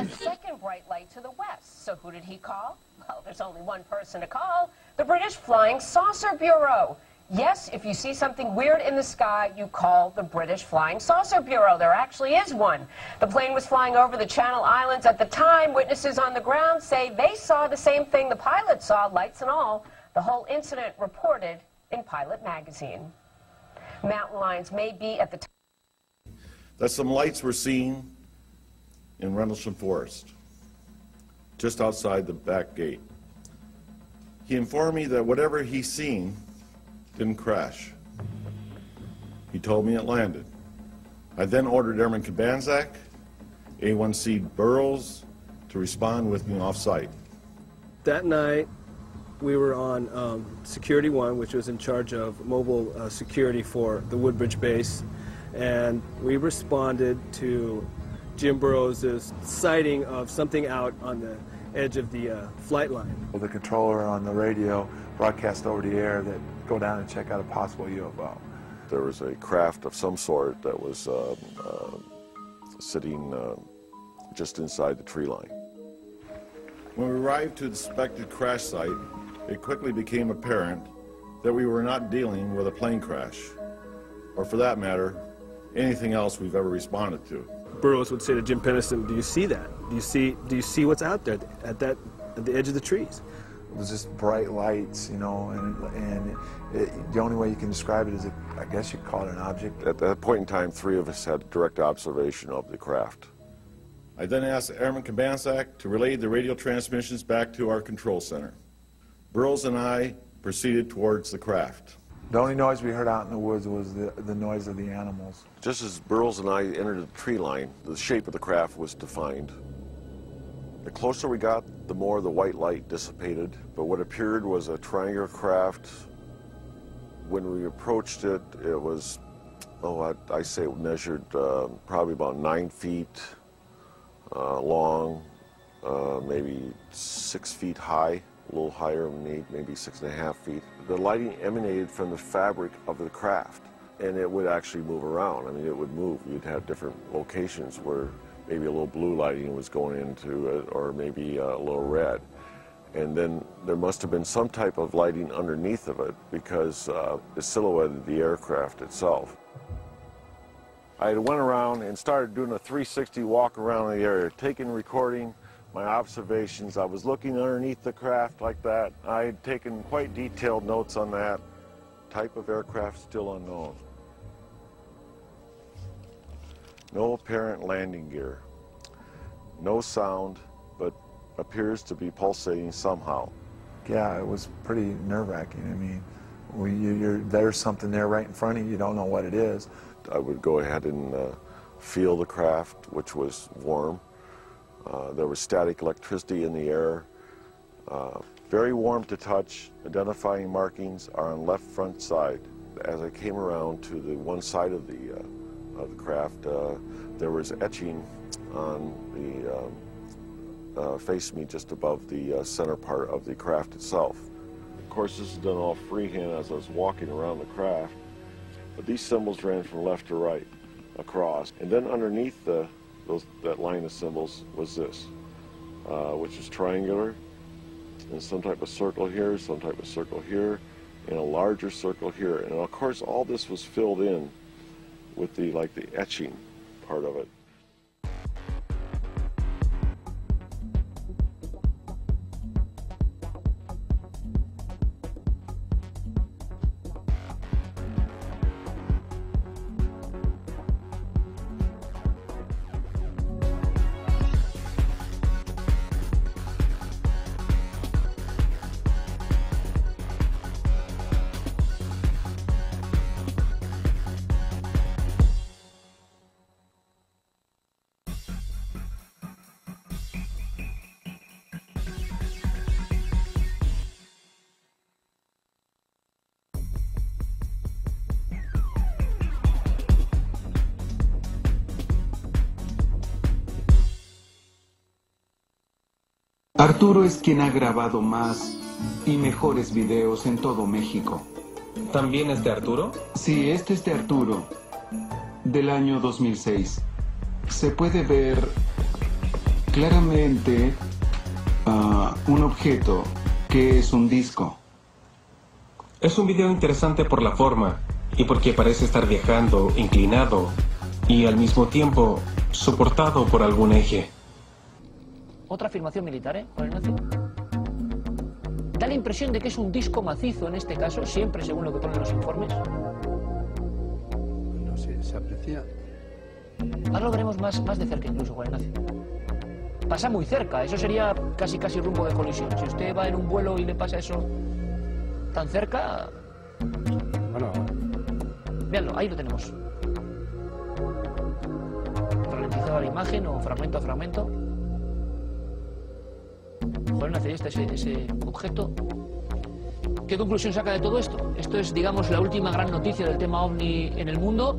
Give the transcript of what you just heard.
Second bright light to the west. So who did he call? Well, there's only one person to call. The British Flying Saucer Bureau. Yes, if you see something weird in the sky, you call the British Flying Saucer Bureau. There actually is one. The plane was flying over the Channel Islands at the time. Witnesses on the ground say they saw the same thing the pilot saw, lights and all. The whole incident reported in Pilot magazine. Mountain lions may be at the time that some lights were seen in Rendlesham Forest, just outside the back gate. He informed me that whatever he seen didn't crash. He told me it landed. I then ordered Airman Kabanzak, A1C Burroughs, to respond with me off-site. That night, we were on Security 1, which was in charge of mobile security for the Woodbridge base, and we responded to Jim Burroughs' sighting of something out on the edge of the flight line. The controller on the radio broadcast over the air that go down and check out a possible UFO. There was a craft of some sort that was sitting just inside the tree line. When we arrived to the suspected crash site, it quickly became apparent that we were not dealing with a plane crash, or for that matter, anything else we've ever responded to. Burroughs would say to Jim Pennison, "Do you see that? Do you see what's out there at the edge of the trees?" It was just bright lights, you know, and the only way you can describe it is, I guess you'd call it an object. At that point in time, 3 of us had direct observation of the craft. I then asked Airman Kabanzak to relay the radio transmissions back to our control center. Burroughs and I proceeded towards the craft. The only noise we heard out in the woods was the noise of the animals. Just as Burroughs and I entered the tree line, the shape of the craft was defined. The closer we got, the more the white light dissipated, but what appeared was a triangular craft. When we approached it, it was, I say it measured probably about 9 feet long, maybe 6 feet high, a little higher, maybe 6.5 feet. The lighting emanated from the fabric of the craft, and it would actually move around. I mean, it would move. You'd have different locations where maybe a little blue lighting was going into it, or maybe a little red. And then there must have been some type of lighting underneath of it, because it silhouetted the aircraft itself. I went around and started doing a 360 walk around the area, taking, recording my observations. I was looking underneath the craft like that. I had taken quite detailed notes on that. Type of aircraft still unknown. No apparent landing gear. No sound, but appears to be pulsating somehow. Yeah, it was pretty nerve-wracking. I mean, there's something there right in front of you. You don't know what it is. I would go ahead and feel the craft, which was warm. There was static electricity in the air. Very warm to touch. Identifying markings are on left front side. As I came around to the one side of the craft, there was etching on the face me just above the center part of the craft itself. Of course, this is done all freehand as I was walking around the craft, but these symbols ran from left to right across, and then underneath that line of symbols was this, which is triangular, and some type of circle here, some type of circle here, and a larger circle here. And of course, all this was filled in with the etching part of it. Arturo es quien ha grabado más y mejores videos en todo México. ¿También es de Arturo? Sí, este es de Arturo. del año 2006. Se puede ver claramente un objeto que es un disco. Es un video interesante por la forma y porque parece estar viajando inclinado y al mismo tiempo soportado por algún eje. Otra afirmación militar, Juan Ignacio. Da la impresión de que es un disco macizo en este caso, siempre según lo que ponen los informes. No sé, se aprecia. Ahora lo veremos más de cerca incluso, Juan Ignacio. Pasa muy cerca, eso sería casi rumbo de colisión. Si usted va en un vuelo y le pasa eso tan cerca... Bueno, véanlo, ahí lo tenemos. Ralentizada la imagen o fragmento a fragmento. Juan Ignacio, ahí está ese objeto. ¿Qué conclusión saca de todo esto? Esto es, digamos, la última gran noticia del tema OVNI en el mundo.